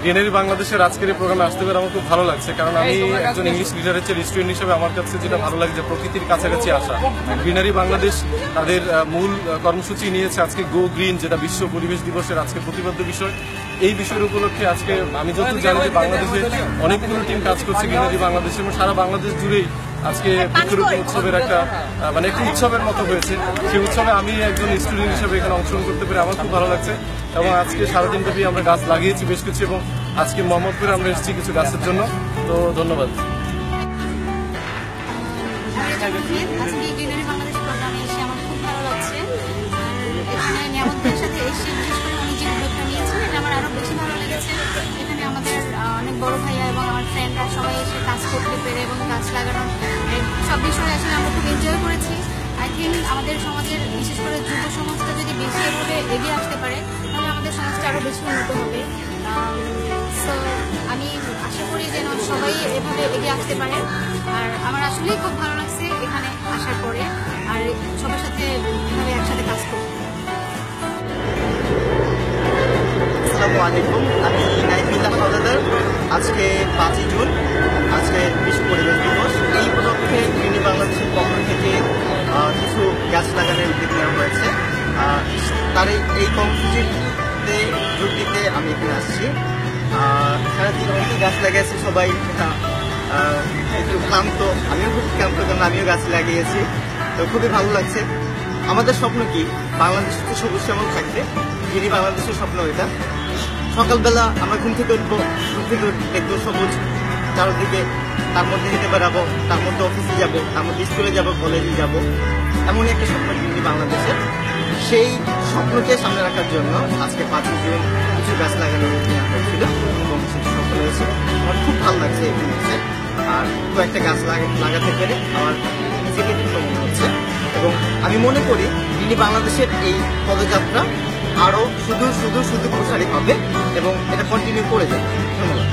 Greenery বাংলাদেশের আজকের এই প্রোগ্রামে আসতে পেরে আমার খুব ভালো লাগছে, কারণ আমি একজন ইংলিশ লিটারেচার স্টুডেন্ট হিসেবে আমার কাছে যেটা ভালো লাগে যে প্রকৃতির কাছাকাছি আসা। গ্রিনারি বাংলাদেশ তাদের মূল কর্মসূচি নিয়েছে আজকে গো গ্রিন, যেটা বিশ্ব পরিবেশ দিবসের আজকে প্রতিপাদ্য বিষয়। এই বিষয়ের উপলক্ষে আজকে আমি যতটুকু জানি যে বাংলাদেশে অনেকগুলো টিম কাজ করছে গ্রিনারি বাংলাদেশ, এবং সারা বাংলাদেশ জুড়েই আজকে বৃক্ষরোপণ উৎসবের একটা একটু উৎসবের মতো হয়েছে। সেই উৎসবে আমি একজন স্টুডেন্ট হিসেবে এখানে অংশগ্রহণ করতে পেরে আমার খুব ভালো লাগছে। এবং আজকে সারাদিন ব্যাপী আমরা গাছ লাগিয়েছি বেশ কিছু, এবং আজকে মোহাম্মদপুরে আমরা এসেছি কিছু গাছের জন্য। তো ধন্যবাদ। আজকে গ্রিনারি বাংলাদেশ প্রোগ্রামে এসে আমার খুব ভালো লাগছে। এখানে নিয়ামতদের সাথে এসে বিশেষ করে উনি যে উদ্যোগটা নিয়েছেন এটা আমার আরও বেশি ভালো লেগেছে। এখানে আমাদের অনেক বড় ভাইয়া এবং আমার ফ্রেন্ডরা সবাই এসে কাজ করতে পেরে এবং গাছ লাগানোর সব বিষয়ে আসলে আমরা খুব এনজয় করেছি। আই থিঙ্ক আমাদের সমাজের বিশেষ করে যুব সমাজটা যদি বেশি এভাবে এগিয়ে আসতে পারে তাহলে আমাদের সমাজটা আরও বেশি উন্নত হবে। সো আমি আশা করি যেন সবাই এভাবে এগিয়ে আসতে পারে। আর আমার আসলেই খুব ভালো লাগছে এখানে আসার পরে আর সবার সাথে এভাবে একসাথে কাজ করতে। আসসালামু আলাইকুম, আমি নাইফুল্লাহ হাওলাদার। আজকে 5ই জুন, আজকে বিশ্ব পরিবেশ দিবস। এই উপলক্ষে গ্রিনারি বাংলাদেশের পক্ষ থেকে কিছু গাছ লাগানোর উদ্যোগ নেওয়া হয়েছে। তার এই কর্মসূচিতে যোগ দিতে আমি এখানে আসছি। সারাদিন অনেকে গাছ লাগিয়েছে, সবাই একটু ক্লান্ত, আমিও খুব ক্লান্ত কারণ আমিও গাছ লাগিয়েছি। তো খুবই ভালো লাগছে। আমাদের স্বপ্ন কি? বাংলাদেশ তো সবুজ শ্যামল থাকবে। গ্রিনারি বাংলাদেশের স্বপ্ন এটা। সকালবেলা আমরা ঘুম থেকে উঠবো, ঘুম থেকে দেখবো সবুজ চারদিকে, তার মধ্যে হেঁটে বেড়াবো, তার মধ্যে অফিসে যাবো, তার মধ্যে স্কুলে যাবো, কলেজে যাবো। এমনই একটা স্বপ্ন গ্রিনারি বাংলাদেশের। সেই স্বপ্নকে সামনে রাখার জন্য আজকে 5ই জুন কিছু গাছ লাগানোর নেওয়া হয়েছিল এবং সেটি সফল হয়েছে। আমার খুব ভালো লাগছে এখানে এসে। আর কয়েকটা গাছ লাগাতে পেরে আমার নিজেকে খুব মনে হচ্ছে। এবং আমি মনে করি গ্রিনারি বাংলাদেশের এই পদযাত্রা আরো শুধু প্রসারিত হবে এবং এটা কন্টিনিউ করে যাবে। ধন্যবাদ।